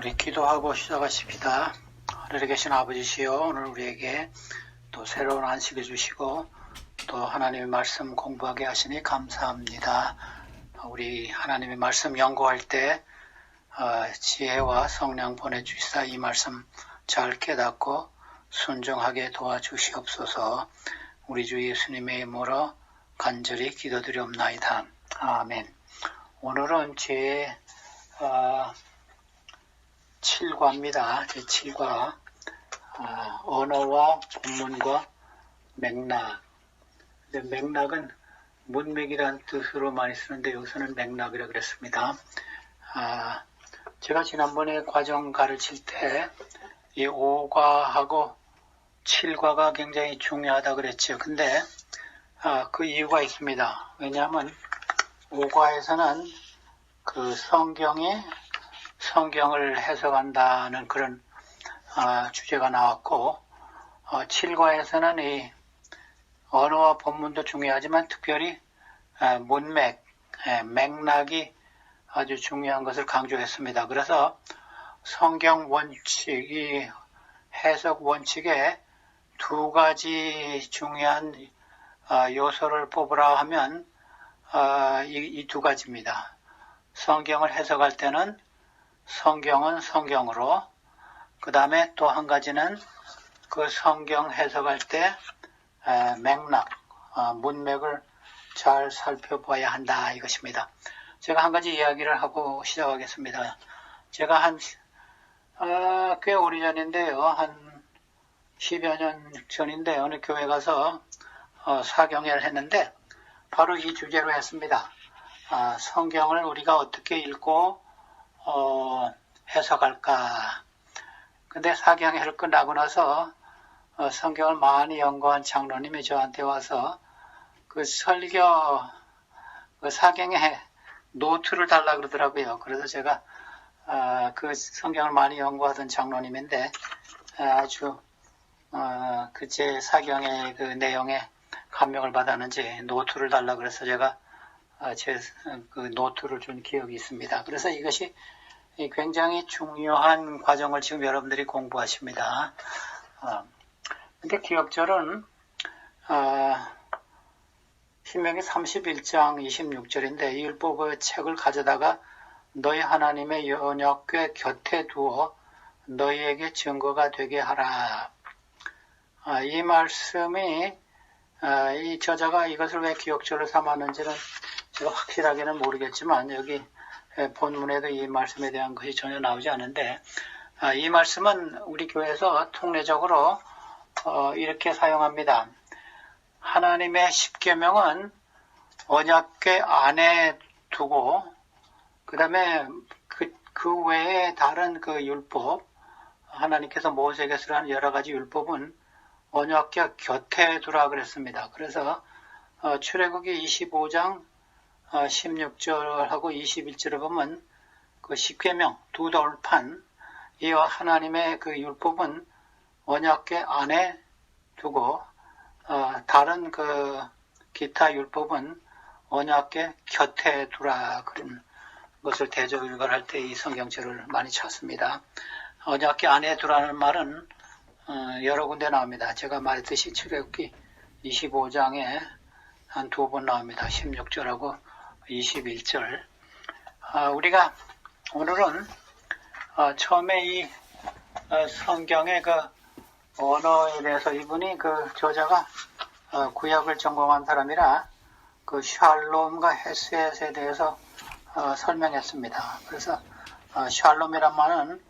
우리 기도하고 시작하십시다. 하늘에 계신 아버지시여, 오늘 우리에게 또 새로운 안식을 주시고 또 하나님의 말씀 공부하게 하시니 감사합니다. 우리 하나님의 말씀 연구할 때 지혜와 성령 보내주시사 이 말씀 잘 깨닫고 순종하게 도와주시옵소서. 우리 주 예수님의 이름으로 간절히 기도드리옵나이다. 아멘. 오늘은 제 7과입니다. 제 7과 언어와 본문과 맥락. 맥락은 문맥이라는 뜻으로 많이 쓰는데 여기서는 맥락이라고 그랬습니다. 제가 지난번에 과정 가르칠 때 이 5과하고 7과가 굉장히 중요하다 그랬죠. 근데 그 이유가 있습니다. 왜냐하면 5과에서는 그 성경을 해석한다는 그런 주제가 나왔고 7과에서는 이 언어와 본문도 중요하지만 특별히 문맥, 맥락이 아주 중요한 것을 강조했습니다. 그래서 성경 원칙, 이 해석 원칙에 두 가지 중요한 요소를 뽑으라 하면 이 두 가지입니다. 성경을 해석할 때는 성경은 성경으로, 그 다음에 또 한 가지는 그 성경 해석할 때 맥락, 문맥을 잘 살펴봐야 한다 이것입니다. 제가 한 가지 이야기를 하고 시작하겠습니다. 제가 꽤 오래전인데요. 한 10여 년 전인데 어느 교회 가서 사경회를 했는데 바로 이 주제로 했습니다. 성경을 우리가 어떻게 읽고 해석할까. 근데 사경회를 끝나고 나서 성경을 많이 연구한 장로님이 저한테 와서 그 설교 그 사경회 노트를 달라 그러더라고요. 그래서 제가 그 성경을 많이 연구하던 장로님인데 아주 그 제 사경회 그 내용에 감명을 받았는지 노트를 달라 그래서 제가 제 그 노트를 준 기억이 있습니다. 그래서 이것이 굉장히 중요한 과정을 지금 여러분들이 공부하십니다. 근데 기억절은 신명기 31장 26절인데 이 율법의 책을 가져다가 너희 하나님의 언약궤 곁에 두어 너희에게 증거가 되게 하라. 이 말씀이 이 저자가 이것을 왜 기억절로 삼았는지는 제가 확실하게는 모르겠지만 여기 본문에도 이 말씀에 대한 것이 전혀 나오지 않은데 이 말씀은 우리 교회에서 통례적으로 이렇게 사용합니다. 하나님의 십계명은 언약궤 안에 두고 그 다음에 그 외에 다른 그 율법, 하나님께서 모세에게서 한 여러 가지 율법은 언약궤 곁에 두라 그랬습니다. 그래서 출애굽기 25장 16절하고 21절을 보면 그 십계명 두 돌판 이와 하나님의 그 율법은 언약궤 안에 두고 다른 그 기타 율법은 언약궤 곁에 두라 그런 것을 대조일관할 때 이 성경책을 많이 찾습니다. 언약궤 안에 두라는 말은 여러 군데 나옵니다. 제가 말했듯이 출애굽기 25장에 한 두 번 나옵니다. 16절하고 21절. 우리가 오늘은 처음에 이 성경의 그 언어에 대해서 이분이 그 저자가 구약을 전공한 사람이라 그 샬롬과 헤셋에 대해서 설명했습니다. 그래서 샬롬이란 말은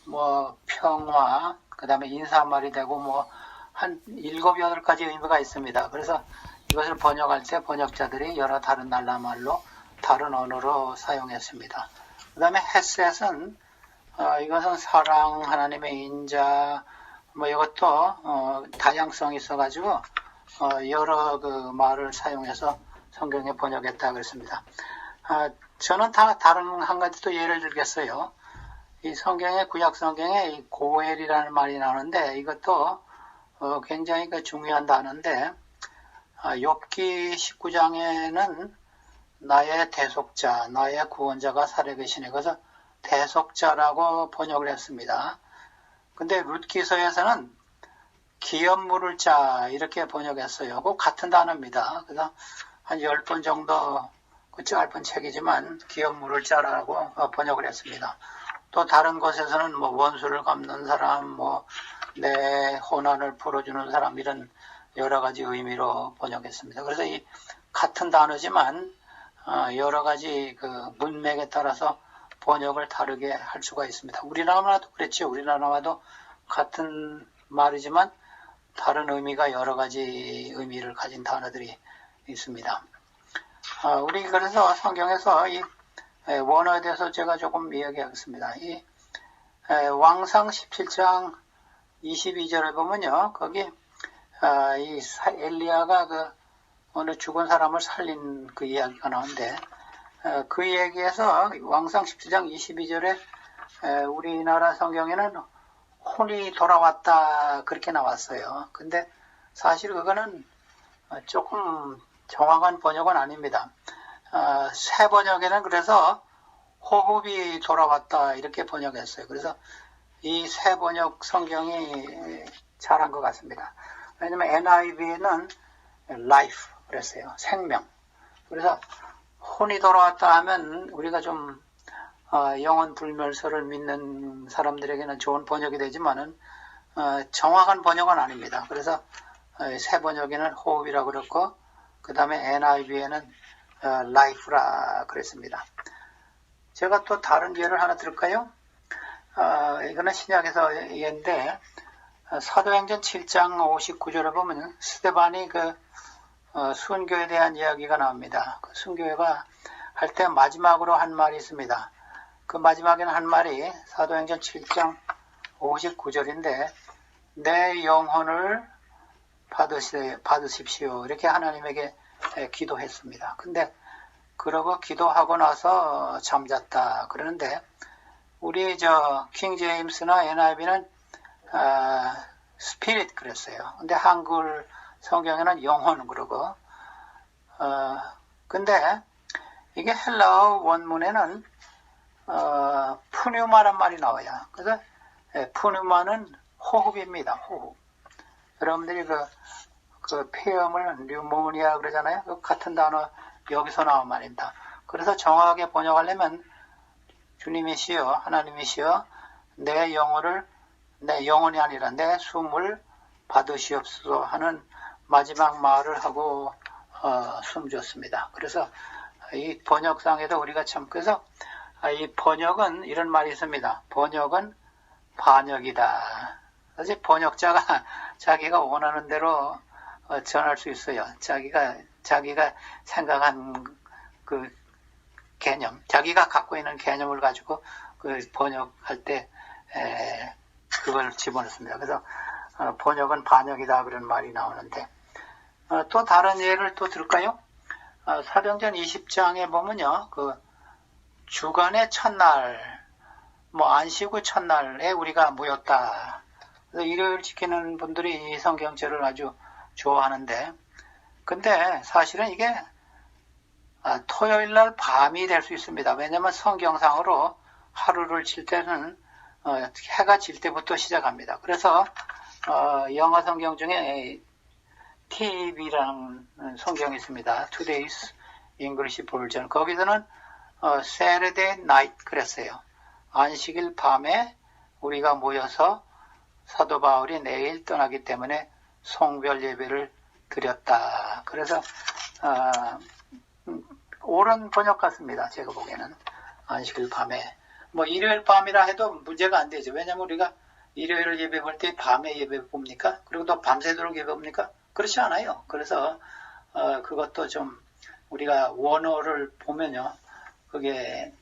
뭐 평화, 그 다음에 인사말이 되고 뭐 한 7, 8가지 의미가 있습니다. 그래서 이것을 번역할 때 번역자들이 여러 다른 나라 말로 다른 언어로 사용했습니다. 그 다음에 헤셋은 이것은 사랑, 하나님의 인자, 뭐 이것도 다양성이 있어가지고 여러 그 말을 사용해서 성경에 번역했다 그랬습니다. 저는 다 다른 한 가지 또 예를 들겠어요. 이 성경의 구약 성경에 이 고엘이라는 말이 나오는데 이것도 굉장히 그 중요한 단어인데 욥기 19장에는 나의 대속자, 나의 구원자가 살아계시네. 그래서 대속자라고 번역을 했습니다. 근데 룻기서에서는 기업 물을 자 이렇게 번역했어요. 그 같은 단어입니다. 그래서 한 10번 정도 그 짧은 책이지만 기업 물을 자라고 번역을 했습니다. 또 다른 곳에서는 뭐 원수를 갚는 사람, 뭐 내 혼난을 풀어주는 사람 이런 여러 가지 의미로 번역했습니다. 그래서 이 같은 단어지만 여러 가지 그 문맥에 따라서 번역을 다르게 할 수가 있습니다. 우리나라도 그랬죠. 우리나라도 같은 말이지만 다른 의미가 여러 가지 의미를 가진 단어들이 있습니다. 우리 그래서 성경에서 이 원어에 대해서 제가 조금 이야기하겠습니다. 이 왕상 17장 22절을 보면요. 거기 이 엘리야가 그 어느 죽은 사람을 살린 그 이야기가 나오는데 그 얘기에서 왕상 17장 22절에 우리나라 성경에는 혼이 돌아왔다 그렇게 나왔어요. 근데 사실 그거는 조금 정확한 번역은 아닙니다. 새 번역에는 그래서 호흡이 돌아왔다 이렇게 번역했어요. 그래서 이 새 번역 성경이 잘한 것 같습니다. 왜냐면 NIV에는 life 그랬어요. 생명. 그래서 혼이 돌아왔다 하면 우리가 좀 영원 불멸설을 믿는 사람들에게는 좋은 번역이 되지만은 정확한 번역은 아닙니다. 그래서 새 번역에는 호흡이라고 그랬고 그 다음에 NIV에는 life라 그랬습니다. 제가 또 다른 예를 하나 들을까요? 이거는 신약에서 예인데 사도행전 7장 59절에 보면 스데반이 그 순교에 대한 이야기가 나옵니다. 그 순교회가 할 때 마지막으로 한 말이 있습니다. 그 마지막에는 한 말이 사도행전 7장 59절인데 내 영혼을 받으십시오. 이렇게 하나님에게 기도했습니다. 근데 그러고 기도하고 나서 잠잤다 그러는데 우리 킹 제임스나 NIV는 스피릿 그랬어요. 근데 한글 성경에는 영혼 그러고 근데 이게 헬라어 원문에는 푸뉴마란 말이 나와요. 그래서 푸뉴마는 호흡입니다. 호흡. 여러분들이 그 폐염을 뉴모니아 그러잖아요. 그 같은 단어 여기서 나온 말입니다. 그래서 정확하게 번역하려면 주님이시여 하나님이시여 내 영혼이 아니라 내 숨을 받으시옵소서 하는 마지막 말을 하고 숨졌습니다. 그래서 이 번역상에도 우리가 참 그래서 이 번역은 이런 말이 있습니다. 번역은 반역이다. 사실 번역자가 자기가 원하는 대로 전할 수 있어요. 자기가 생각한 그 개념, 자기가 갖고 있는 개념을 가지고 그 번역할 때 그걸 집어넣습니다. 그래서 번역은 반역이다 그런 말이 나오는데 또 다른 예를 또 들을까요? 사도행전 20장에 보면요, 그 주간의 첫날, 뭐 안식 후 첫날에 우리가 모였다. 그래서 일요일 지키는 분들이 이 성경절을 아주 좋아하는데, 근데 사실은 이게 토요일 날 밤이 될 수 있습니다. 왜냐하면 성경상으로 하루를 칠 때는 해가 질 때부터 시작합니다. 그래서 영어 성경 중에 TV라는 성경이 있습니다. Today's English Version. 거기서는 Saturday night 그랬어요. 안식일 밤에 우리가 모여서 사도 바울이 내일 떠나기 때문에 송별 예배를 드렸다. 그래서 옳은 번역 같습니다. 제가 보기에는 안식일 밤에 뭐 일요일 밤이라 해도 문제가 안 되죠. 왜냐하면 우리가 일요일을 예배 볼 때 밤에 예배 봅니까? 그리고 또 밤새도록 예배 봅니까? 그렇지 않아요. 그래서 그것도 좀 우리가 원어를 보면요, 그게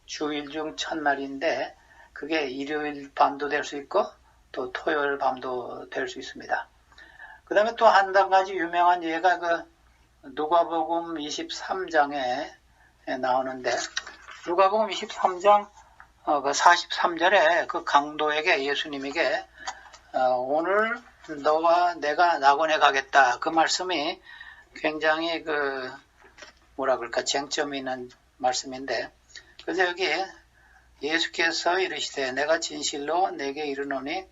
주일 중 첫날인데 그게 일요일 밤도 될 수 있고 또 토요일 밤도 될 수 있습니다. 그 다음에 또 한 가지 유명한 예가 그 누가복음 23장에 나오는데, 누가복음 23장 그 43절에 그 강도에게 예수님에게 오늘 너와 내가 낙원에 가겠다 그 말씀이 굉장히 그 뭐라 그럴까 쟁점이 있는 말씀인데, 그래서 여기 예수께서 이르시되 내가 진실로 내게 이르노니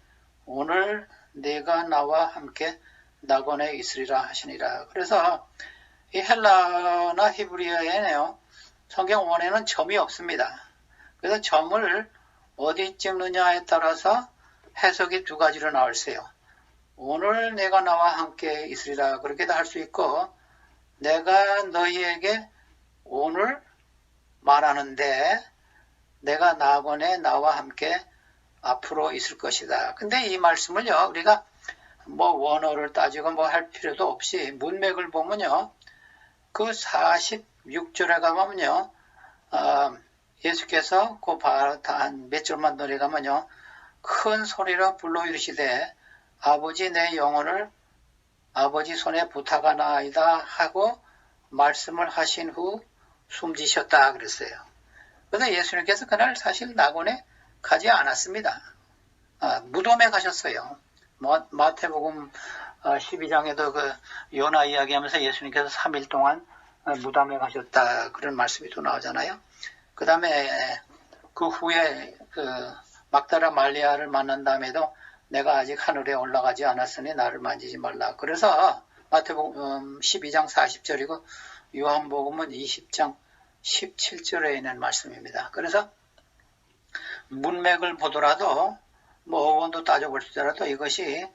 오늘 내가 나와 함께 낙원에 있으리라 하시니라. 그래서 이 헬라나 히브리어에는요, 성경 원에는 점이 없습니다. 그래서 점을 어디 찍느냐에 따라서 해석이 두 가지로 나올세요. 오늘 내가 나와 함께 있으리라 그렇게도 할 수 있고, 내가 너희에게 오늘 말하는데 내가 낙원에 나와 함께 앞으로 있을 것이다. 근데 이 말씀을요, 우리가 뭐 원어를 따지고 뭐 할 필요도 없이 문맥을 보면요, 그 46절에 가면요, 예수께서 그 한 몇 절만 내려가면요, 큰 소리로 불러 이르시되 아버지 내 영혼을 아버지 손에 부탁하나이다 하고 말씀을 하신 후 숨지셨다 그랬어요. 그래서 예수님께서 그날 사실 낙원에 가지 않았습니다. 무덤에 가셨어요. 마태복음 12장에도 그 요나 이야기하면서 예수님께서 3일 동안 무덤에 가셨다 그런 말씀이 또 나오잖아요. 그 다음에 그 후에 그 막다라 말리아를 만난 다음에도 내가 아직 하늘에 올라가지 않았으니 나를 만지지 말라. 그래서 마태복음 12장 40절이고 요한복음은 20장 17절에 있는 말씀입니다. 그래서 문맥을 보더라도 뭐 어원도 따져볼 수 있더라도 이것이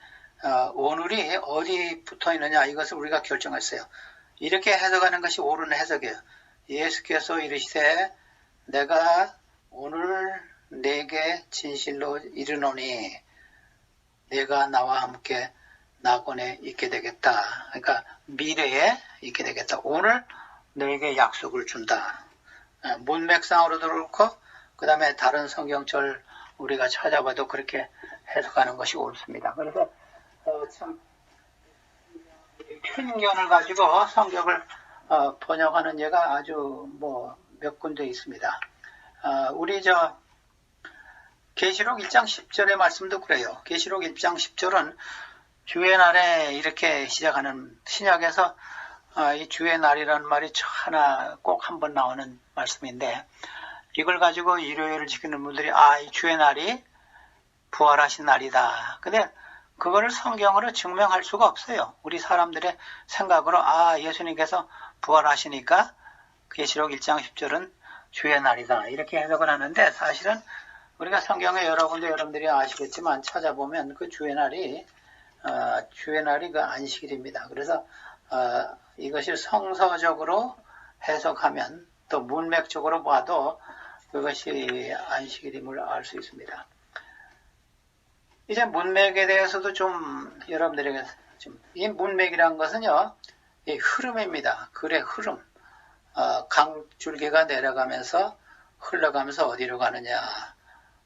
오늘이 어디 붙어 있느냐 이것을 우리가 결정했어요. 이렇게 해석하는 것이 옳은 해석이에요. 예수께서 이르시되 내가 오늘 내게 진실로 이르노니 내가 나와 함께 낙원에 있게 되겠다. 그러니까 미래에 있게 되겠다. 오늘 너에게 약속을 준다. 문맥상으로도 그렇고 그 다음에 다른 성경절 우리가 찾아봐도 그렇게 해석하는 것이 옳습니다. 그래서 참 편견을 가지고 성경을 번역하는 예가 아주 뭐 몇 군데 있습니다. 우리 계시록 1장 10절의 말씀도 그래요. 계시록 1장 10절은 주의 날에 이렇게 시작하는 신약에서 이 주의 날이라는 말이 하나 꼭 한 번 나오는 말씀인데 이걸 가지고 일요일을 지키는 분들이 이 주의 날이 부활하신 날이다. 근데 그거를 성경으로 증명할 수가 없어요. 우리 사람들의 생각으로 예수님께서 부활하시니까 계시록 1장 10절은 주의 날이다. 이렇게 해석을 하는데 사실은 우리가 성경에 여러 군데 여러분들이 아시겠지만 찾아보면 그 주의 날이 그 안식일입니다. 그래서 이것을 성서적으로 해석하면 또 문맥적으로 봐도 그것이 안식일임을 알 수 있습니다. 이제 문맥에 대해서도 좀 여러분들에게 이 문맥이란 것은요, 이 흐름입니다. 글의 흐름. 강줄기가 내려가면서 흘러가면서 어디로 가느냐,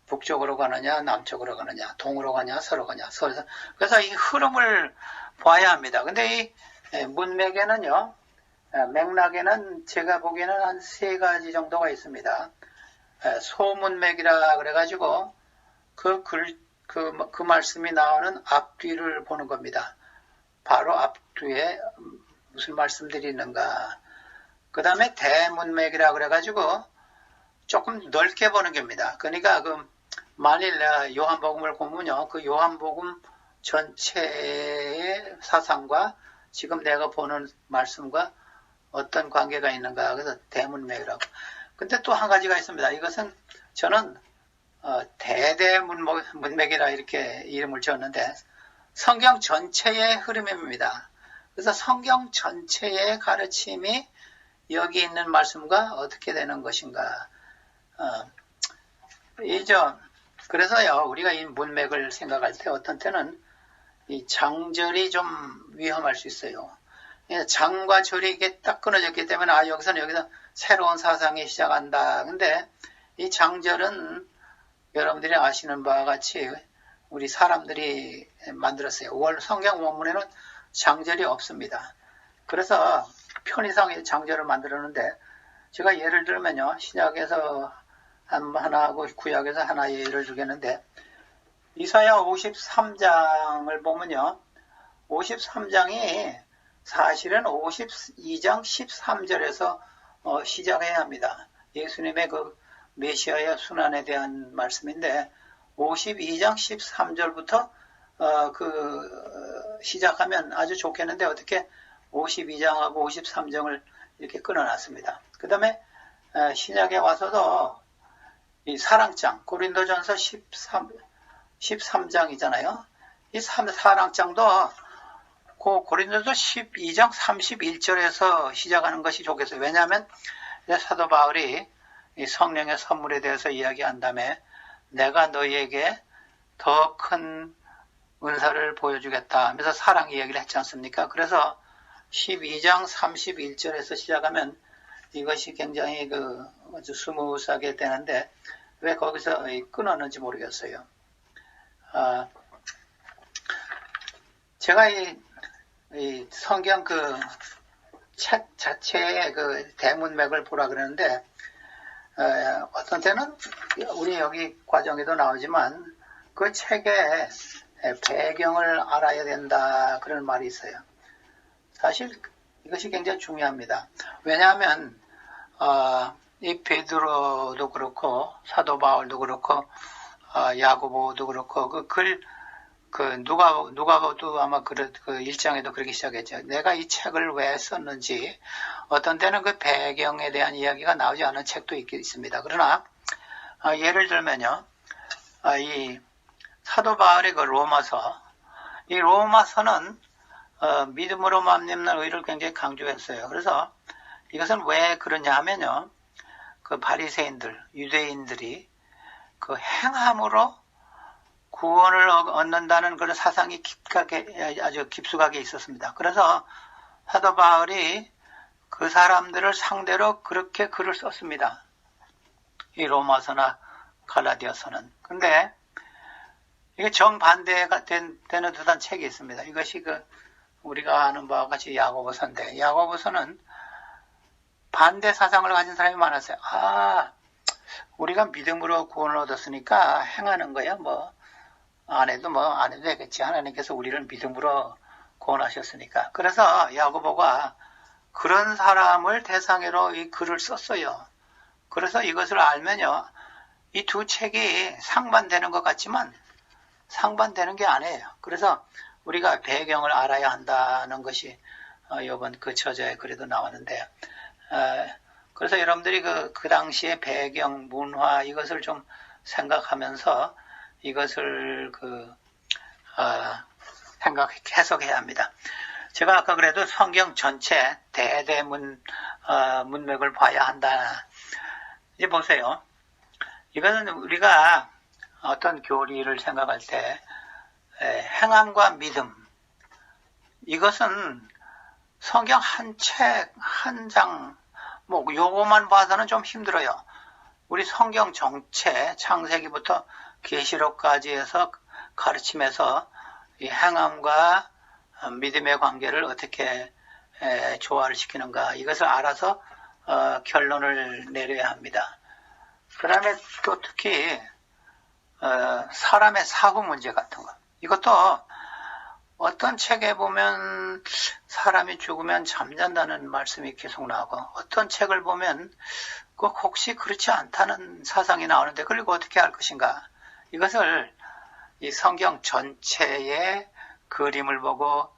북쪽으로 가느냐, 남쪽으로 가느냐, 동으로 가냐, 서로 가냐. 그래서 이 흐름을 봐야 합니다. 근데 이 문맥에는요, 맥락에는 제가 보기에는 한 3가지 정도가 있습니다. 소문맥이라 그래가지고 그 말씀이 나오는 앞뒤를 보는 겁니다. 바로 앞뒤에 무슨 말씀들이 있는가. 그 다음에 대문맥이라 그래가지고 조금 넓게 보는 겁니다. 그러니까 만일 요한복음을 보면요, 그 요한복음 전체의 사상과 지금 내가 보는 말씀과 어떤 관계가 있는가. 그래서 대문맥이라고. 근데 또 한 가지가 있습니다. 이것은 저는 대대문맥이라 이렇게 이름을 지었는데 성경 전체의 흐름입니다. 그래서 성경 전체의 가르침이 여기 있는 말씀과 어떻게 되는 것인가. 그래서요, 우리가 이 문맥을 생각할 때 어떤 때는 이 장절이 좀 위험할 수 있어요. 장과 절이 이게 딱 끊어졌기 때문에 여기서 새로운 사상이 시작한다. 근데 이 장절은 여러분들이 아시는 바와 같이 우리 사람들이 만들었어요. 성경 원문에는 장절이 없습니다. 그래서 편의상 장절을 만들었는데 제가 예를 들면요, 신약에서 하나하고 구약에서 하나 예를 들겠는데 이사야 53장을 보면요, 53장이 사실은 52장 13절에서 시작해야 합니다. 예수님의 그 메시아의 순환에 대한 말씀인데 52장 13절부터 시작하면 아주 좋겠는데 어떻게 52장하고 53장을 이렇게 끊어놨습니다. 그 다음에 신약에 와서도 이 사랑장 고린도전서 13장이잖아요. 이 사랑장도 고린도서 12장 31절에서 시작하는 것이 좋겠어요. 왜냐하면 사도 바울이 이 성령의 선물에 대해서 이야기한 다음에 내가 너희에게 더 큰 은사를 보여주겠다 하면서 사랑 이야기를 했지 않습니까? 그래서 12장 31절에서 시작하면 이것이 굉장히 아주 스무스하게 되는데 왜 거기서 끊었는지 모르겠어요. 제가 이 성경 책 자체의 대문맥을 보라 그러는데 어떤 때는 우리 여기 과정에도 나오지만 그 책의 배경을 알아야 된다 그런 말이 있어요. 사실 이것이 굉장히 중요합니다. 왜냐하면 이 베드로도 그렇고 사도 바울도 그렇고 야고보도 그렇고 누가도 아마 그 1장에도 그렇게 시작했죠. 내가 이 책을 왜 썼는지 어떤 때는 그 배경에 대한 이야기가 나오지 않은 책도 있습니다. 그러나 예를 들면요, 이 사도 바울의 그 로마서, 이 로마서는 믿음으로 맘입는 의를 굉장히 강조했어요. 그래서 이것은 왜 그러냐 하면요, 그 바리새인들, 유대인들이 그 행함으로 구원을 얻는다는 그런 사상이 아주 깊숙하게 있었습니다. 그래서 사도 바울이 그 사람들을 상대로 그렇게 글을 썼습니다. 이 로마서나 갈라디아서는. 근데 이게 정반대가 되는 듯한 책이 있습니다. 이것이 우리가 아는 바와 같이 야고보서인데, 야고보서는 반대 사상을 가진 사람이 많았어요. 우리가 믿음으로 구원을 얻었으니까 행하는 거야. 안 해도 되겠지. 하나님께서 우리를 믿음으로 구원하셨으니까. 그래서 야고보가 그런 사람을 대상으로 이 글을 썼어요. 그래서 이것을 알면요, 이 두 책이 상반되는 것 같지만 상반되는 게 아니에요. 그래서 우리가 배경을 알아야 한다는 것이 이번 그 저자의 글에도 나왔는데, 그래서 여러분들이 그 당시의 배경, 문화 이것을 좀 생각하면서 이것을 해석해야 합니다. 제가 아까 그래도 성경 전체 문맥을 봐야 한다. 이제 보세요. 이거는 우리가 어떤 교리를 생각할 때 행함과 믿음, 이것은 성경 한 책, 한 장, 요거만 봐서는 좀 힘들어요. 우리 성경 전체, 창세기부터 계시록까지 해서 가르침에서 이 행함과 믿음의 관계를 어떻게 조화를 시키는가, 이것을 알아서 결론을 내려야 합니다. 그 다음에 또 특히 사람의 사고 문제 같은 거, 이것도 어떤 책에 보면 사람이 죽으면 잠잔다는 말씀이 계속 나오고, 어떤 책을 보면 혹시 그렇지 않다는 사상이 나오는데 그걸 어떻게 할 것인가, 이것을 이 성경 전체의 그림을 보고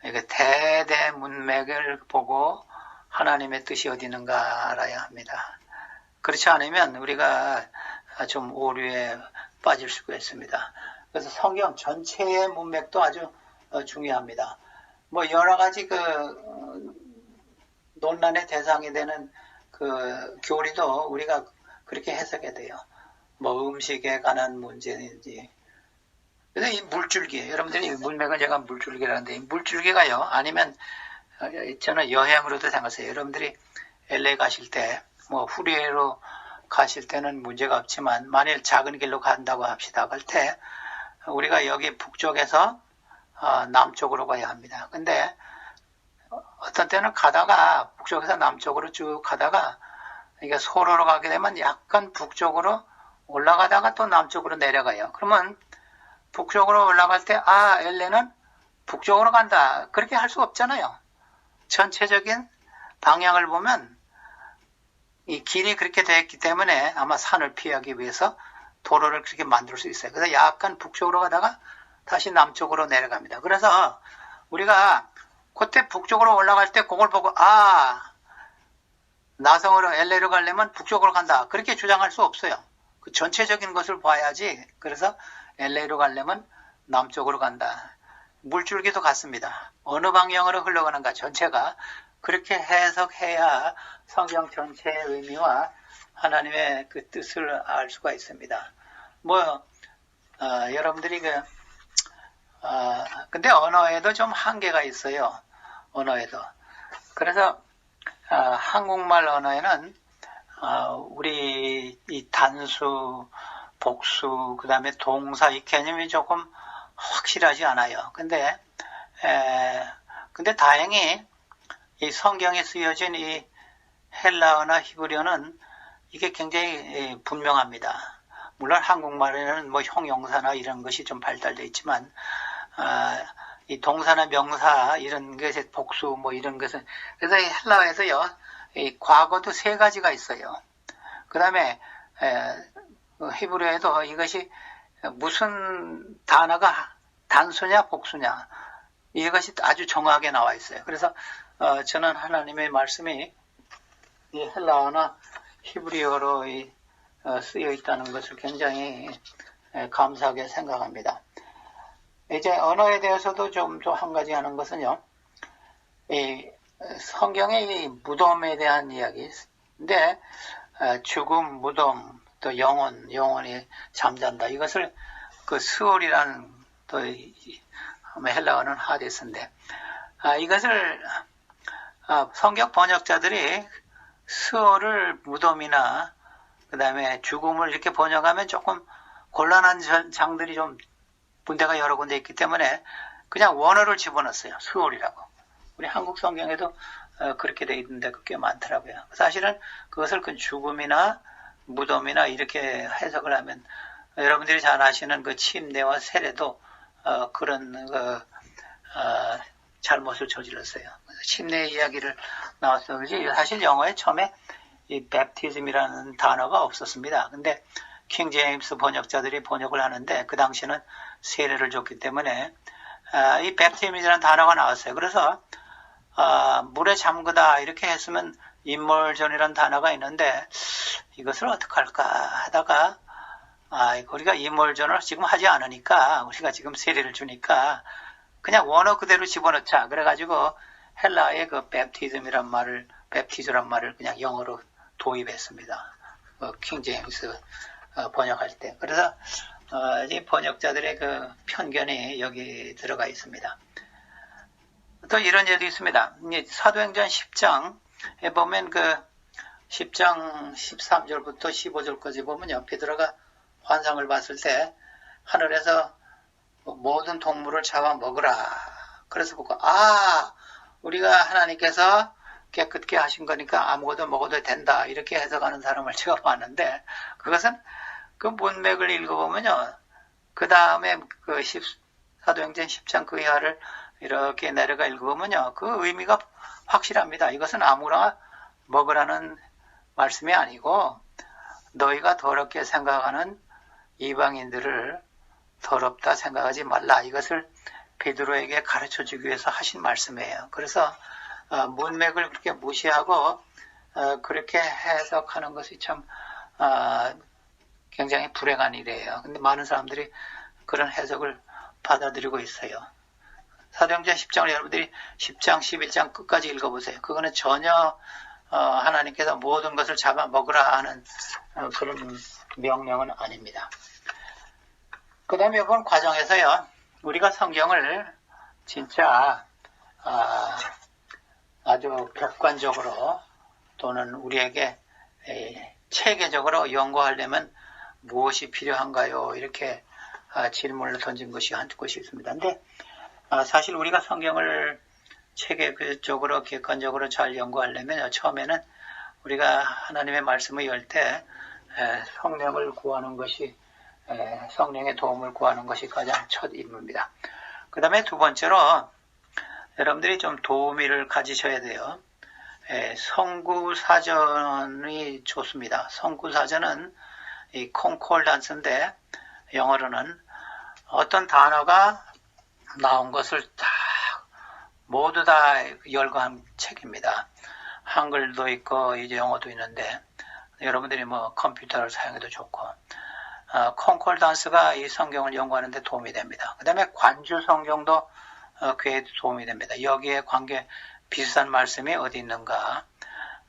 대대문맥을 보고 하나님의 뜻이 어디 있는가 알아야 합니다. 그렇지 않으면 우리가 좀 오류에 빠질 수가 있습니다. 그래서 성경 전체의 문맥도 아주 중요합니다. 여러 가지 논란의 대상이 되는 교리도 우리가 그렇게 해석해야 돼요. 음식에 관한 문제인지. 그래서 이 물줄기, 여러분들이 문맥은 제가 물줄기라는데, 이 물줄기가요, 아니면 저는 여행으로도 생각해요. 여러분들이 LA 가실 때, 후리에로 가실 때는 문제가 없지만, 만일 작은 길로 간다고 합시다. 갈 때, 우리가 여기 북쪽에서 남쪽으로 가야 합니다. 근데 어떤 때는 가다가, 북쪽에서 남쪽으로 쭉 가다가, 이게 소로로 가게 되면 약간 북쪽으로 올라가다가 또 남쪽으로 내려가요. 그러면 북쪽으로 올라갈 때 LA는 북쪽으로 간다, 그렇게 할 수 없잖아요. 전체적인 방향을 보면 이 길이 그렇게 되어 있기 때문에 아마 산을 피하기 위해서 도로를 그렇게 만들 수 있어요. 그래서 약간 북쪽으로 가다가 다시 남쪽으로 내려갑니다. 그래서 우리가 그때 북쪽으로 올라갈 때 그걸 보고 나성으로 LA로 가려면 북쪽으로 간다. 그렇게 주장할 수 없어요. 그 전체적인 것을 봐야지. 그래서 LA로 가려면 남쪽으로 간다. 물줄기도 같습니다. 어느 방향으로 흘러가는가 전체가 그렇게 해석해야 성경 전체의 의미와 하나님의 그 뜻을 알 수가 있습니다. 여러분들이 근데 언어에도 좀 한계가 있어요. 언어에도. 그래서 한국말 언어에는 우리 이 단수, 복수, 그 다음에 동사 이 개념이 조금 확실하지 않아요. 근데 다행히 이 성경에 쓰여진 이 헬라어나 히브리어는 이게 굉장히 분명합니다. 물론 한국말에는 형용사나 이런 것이 좀 발달되어 있지만 이 동사나 명사 이런 것의 복수 이런 것은 그래서 이 헬라어에서요 이 과거도 세 가지가 있어요. 그 다음에 히브리어에도 이것이 무슨 단어가 단수냐 복수냐 이것이 아주 정확하게 나와 있어요. 그래서 저는 하나님의 말씀이 이 헬라어나 히브리어로 쓰여 있다는 것을 굉장히 감사하게 생각합니다. 이제 언어에 대해서도 좀 한 가지 하는 것은요. 이 성경의 이 무덤에 대한 이야기인데 죽음, 무덤, 또 영혼이 잠잔다. 이것을 그 스올이라는 또 헬라어는 하데스인데 이것을 성경 번역자들이 스올을 무덤이나 그 다음에 죽음을 이렇게 번역하면 조금 곤란한 장들이 좀 문제가 여러 군데 있기 때문에 그냥 원어를 집어넣었어요. 스올이라고. 우리 한국 성경에도 그렇게 돼 있는데 꽤 많더라고요. 사실은 그것을 그 죽음이나 무덤이나 이렇게 해석을 하면 여러분들이 잘 아시는 그 침례와 세례도 그런 잘못을 저질렀어요. 침례 이야기를 나왔어요. 사실 영어에 처음에 이 baptism이라는 단어가 없었습니다. 근데 킹 제임스 번역자들이 번역을 하는데 그 당시에는 세례를 줬기 때문에 이 baptism이라는 단어가 나왔어요. 그래서 물에 잠그다 이렇게 했으면 immersion이라는 단어가 있는데 이것을 어떻게 할까 하다가 우리가 immersion을 지금 하지 않으니까 우리가 지금 세례를 주니까 그냥 원어 그대로 집어넣자. 그래가지고 헬라의 그 baptism이란 말을 그냥 영어로 도입했습니다. 킹 제임스 번역할 때. 그래서 이 번역자들의 그 편견이 여기 들어가 있습니다. 또 이런 예도 있습니다. 사도행전 10장에 보면 그 10장 13절부터 15절까지 보면요. 베드로가 환상을 봤을 때 하늘에서 모든 동물을 잡아 먹으라. 그래서 보고 우리가 하나님께서 깨끗게 하신 거니까 아무것도 먹어도 된다. 이렇게 해석하는 사람을 제가 봤는데 그것은 그 문맥을 읽어보면요. 그 다음에 그 사도행전 10장 그 이하를 이렇게 내려가 읽어보면요. 그 의미가 확실합니다. 이것은 아무나 먹으라는 말씀이 아니고 너희가 더럽게 생각하는 이방인들을 더럽다 생각하지 말라. 이것을 베드로에게 가르쳐주기 위해서 하신 말씀이에요. 그래서 문맥을 그렇게 무시하고 그렇게 해석하는 것이 참 굉장히 불행한 일이에요. 근데 많은 사람들이 그런 해석을 받아들이고 있어요. 사도행전 10장을 여러분들이 10장, 11장 끝까지 읽어보세요. 그거는 전혀 하나님께서 모든 것을 잡아먹으라 하는 그런 명령은 아닙니다. 그 다음에 이번 과정에서요. 우리가 성경을 진짜 아주 객관적으로 또는 우리에게 체계적으로 연구하려면 무엇이 필요한가요? 이렇게 질문을 던진 것이 한 곳이 있습니다. 근데 사실 우리가 성경을 체계적으로 객관적으로 잘 연구하려면 처음에는 우리가 하나님의 말씀을 열 때 성령을 구하는 것이 성령의 도움을 구하는 것이 가장 첫 임무입니다. 그 다음에 두 번째로 여러분들이 좀 도우미를 가지셔야 돼요. 성구사전이 좋습니다. 성구사전은 이 콩콜단스인데 영어로는 어떤 단어가 나온 것을 모두 다 열거한 책입니다. 한글도 있고 이제 영어도 있는데 여러분들이 뭐 컴퓨터를 사용해도 좋고 콩콜단스가 이 성경을 연구하는 데 도움이 됩니다. 그 다음에 관주 성경도 그에 도움이 됩니다. 여기에 관계 비슷한 말씀이 어디 있는가.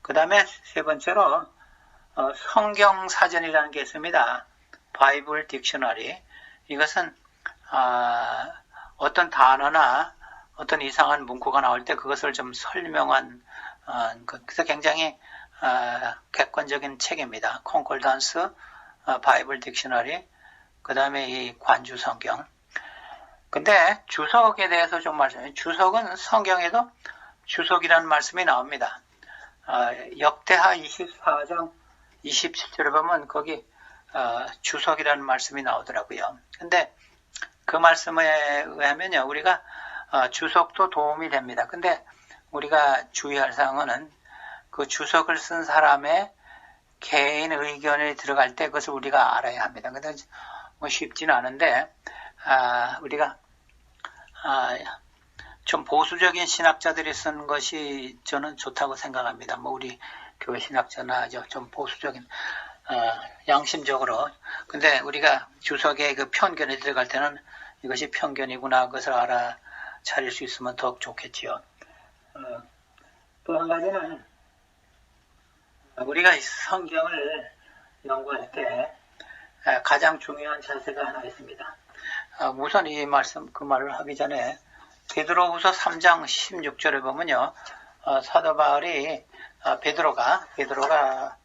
그 다음에 세 번째로 성경 사전이라는 게 있습니다. 바이블 딕셔너리. 이것은 어떤 단어나 어떤 이상한 문구가 나올 때 그것을 좀 설명한 그래서 굉장히 객관적인 책입니다. 콩콜단스, 바이블 딕셔너리, 그 다음에 이 관주 성경. 근데 주석에 대해서 좀 말씀해요. 주석은 성경에도 주석이라는 말씀이 나옵니다. 역대하 24장 27절에 보면 거기 주석이라는 말씀이 나오더라고요. 근데 그 말씀에 의하면요, 우리가 주석도 도움이 됩니다. 근데 우리가 주의할 사항은 그 주석을 쓴 사람의 개인 의견이 들어갈 때 그것을 우리가 알아야 합니다. 근데 뭐 쉽지는 않은데 우리가 좀 보수적인 신학자들이 쓴 것이 저는 좋다고 생각합니다. 뭐 우리 교회 신학자나 좀 보수적인 양심적으로. 근데 우리가 주석에 그 편견이 들어갈 때는 이것이 편견이구나 그것을 알아차릴 수 있으면 더욱 좋겠지요. 또 한 가지는 우리가 성경을 연구할 때 가장 중요한 자세가 하나 있습니다. 우선 이 말씀 그 말을 하기 전에 베드로후서 3장 16절에 보면요, 사도 바울이 베드로가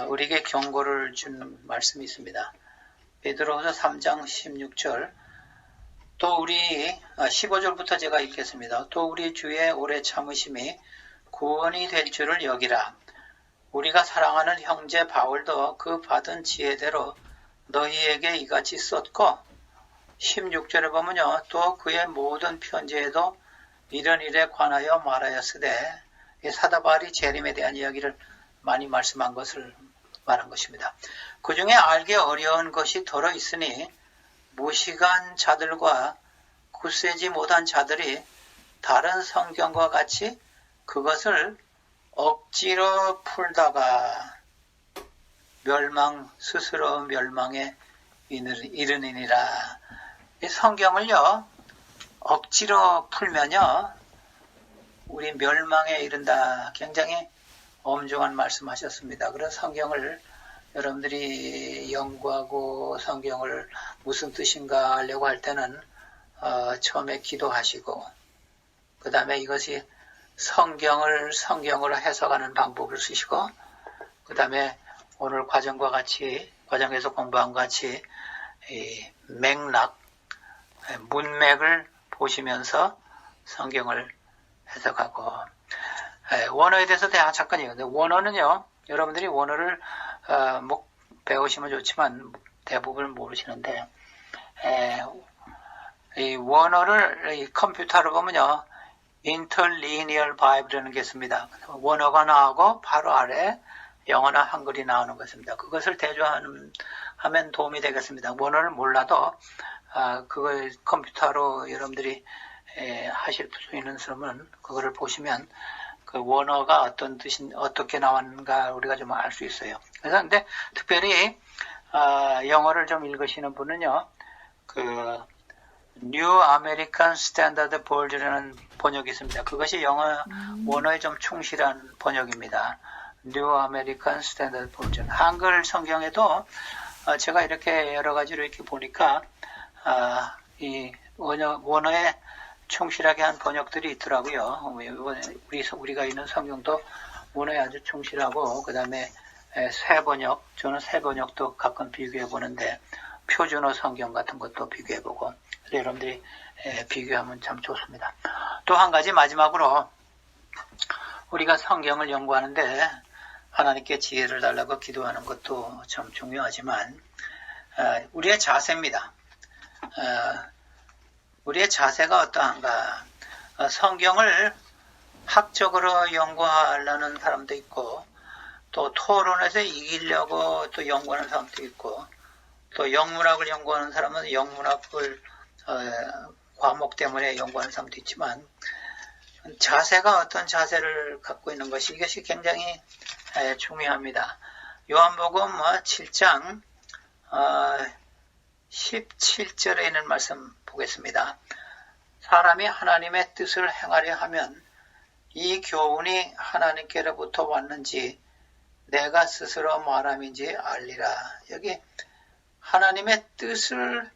우리에게 경고를 준 말씀이 있습니다. 베드로후서 3장 16절. 또 우리 15절부터 제가 읽겠습니다. 또 우리 주의 오래 참으심이 구원이 될 줄을 여기라. 우리가 사랑하는 형제 바울도 그 받은 지혜대로 너희에게 이같이 썼고 16절에 보면요. 또 그의 모든 편지에도 이런 일에 관하여 말하였으되 사도 바울이 재림에 대한 이야기를 많이 말씀한 것을 말한 것입니다. 그 중에 알기 어려운 것이 더러 있으니 무식한 자들과 굳세지 못한 자들이 다른 성경과 같이 그것을 억지로 풀다가 스스로 멸망에 이르느니라. 이 성경을요, 억지로 풀면요, 우리 멸망에 이른다. 굉장히 엄중한 말씀하셨습니다. 그런 성경을 여러분들이 연구하고 성경을 무슨 뜻인가 하려고 할 때는 처음에 기도하시고 그 다음에 이것이 성경으로 해석하는 방법을 쓰시고 그 다음에 오늘 과정에서 공부한 것 같이 이 맥락, 문맥을 보시면서 성경을 해석하고 원어에 대해서 잠깐 얘기하는데 원어는요, 여러분들이 원어를 배우시면 좋지만 대부분 모르시는데 이 원어를 이 컴퓨터로 보면요, Interlinear Bible이라는 게 있습니다. 원어가 나오고 바로 아래 영어나 한글이 나오는 것입니다. 그것을 대조하면 도움이 되겠습니다. 원어를 몰라도 그걸 컴퓨터로 여러분들이 하실 수 있는 사람은 그거를 보시면 그 원어가 어떤 뜻인 어떻게 나왔는가 우리가 좀 알 수 있어요. 그래서 근데 특별히 영어를 좀 읽으시는 분은요, 그 New American Standard Version이라는 번역이 있습니다. 그것이 영어 원어에 좀 충실한 번역입니다. New American Standard Version. 한글 성경에도 제가 이렇게 여러 가지로 이렇게 보니까 이 원어에 충실하게 한 번역들이 있더라고요. 우리가 있는 성경도 원어에 아주 충실하고 그 다음에 새 번역, 저는 새 번역도 가끔 비교해 보는데 표준어 성경 같은 것도 비교해 보고 여러분들이 비교하면 참 좋습니다. 또 한 가지 마지막으로 우리가 성경을 연구하는데 하나님께 지혜를 달라고 기도하는 것도 참 중요하지만 우리의 자세입니다. 우리의 자세가 어떠한가. 성경을 학적으로 연구하려는 사람도 있고, 또 토론에서 이기려고 또 연구하는 사람도 있고, 또 영문학을 연구하는 사람은 영문학을 과목 때문에 연구하는 사람도 있지만, 자세가 어떤 자세를 갖고 있는 것이 이것이 굉장히 중요합니다. 요한복음 7장 17절에 있는 말씀 보겠습니다. 사람이 하나님의 뜻을 행하려 하면 이 교훈이 하나님께로부터 왔는지 내가 스스로 말함인지 알리라. 여기 하나님의 뜻을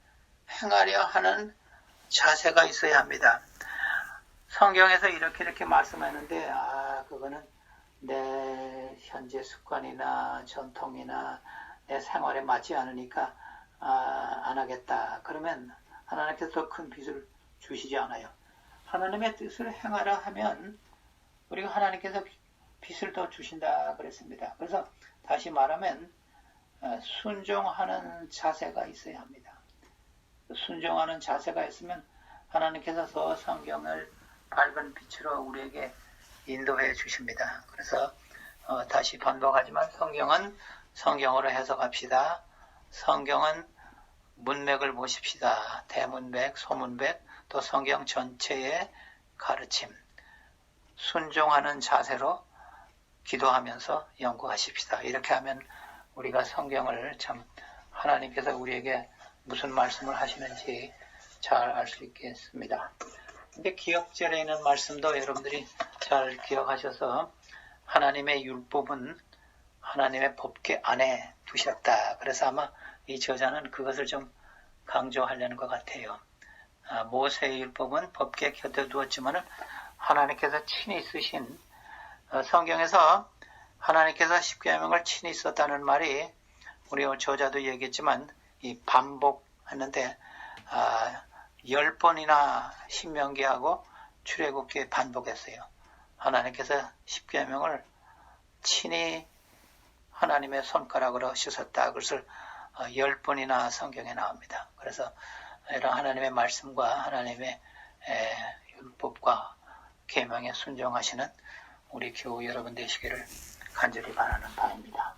행하려 하는 자세가 있어야 합니다. 성경에서 이렇게 말씀하는데 그거는 내 현재 습관이나 전통이나 내 생활에 맞지 않으니까 안 하겠다. 그러면 하나님께서 더 큰 빚을 주시지 않아요. 하나님의 뜻을 행하라 하면 우리가 하나님께서 빚을 더 주신다 그랬습니다. 그래서 다시 말하면 순종하는 자세가 있어야 합니다. 순종하는 자세가 있으면 하나님께서 더 성경을 밝은 빛으로 우리에게 인도해 주십니다. 그래서 다시 반복하지만 성경은 성경으로 해석합시다. 성경은 문맥을 보십시다. 대문맥, 소문맥, 또 성경 전체의 가르침. 순종하는 자세로 기도하면서 연구하십시다. 이렇게 하면 우리가 성경을 참 하나님께서 우리에게 무슨 말씀을 하시는지 잘 알 수 있겠습니다. 근데 기억절에 있는 말씀도 여러분들이 잘 기억하셔서 하나님의 율법은 하나님의 법궤 안에 두셨다. 그래서 아마 이 저자는 그것을 좀 강조하려는 것 같아요. 모세의 율법은 법궤 곁에 두었지만 하나님께서 친히 쓰신 성경에서 하나님께서 십계명을 친히 썼다는 말이 우리 저자도 얘기했지만 이 반복했는데 10번이나 신명기하고 출애굽기에 반복했어요. 하나님께서 십계명을 친히 하나님의 손가락으로 씻었다. 그것을 10번이나 성경에 나옵니다. 그래서 이런 하나님의 말씀과 하나님의 율법과 계명에 순종하시는 우리 교우 여러분 되시기를 간절히 바라는 바입니다.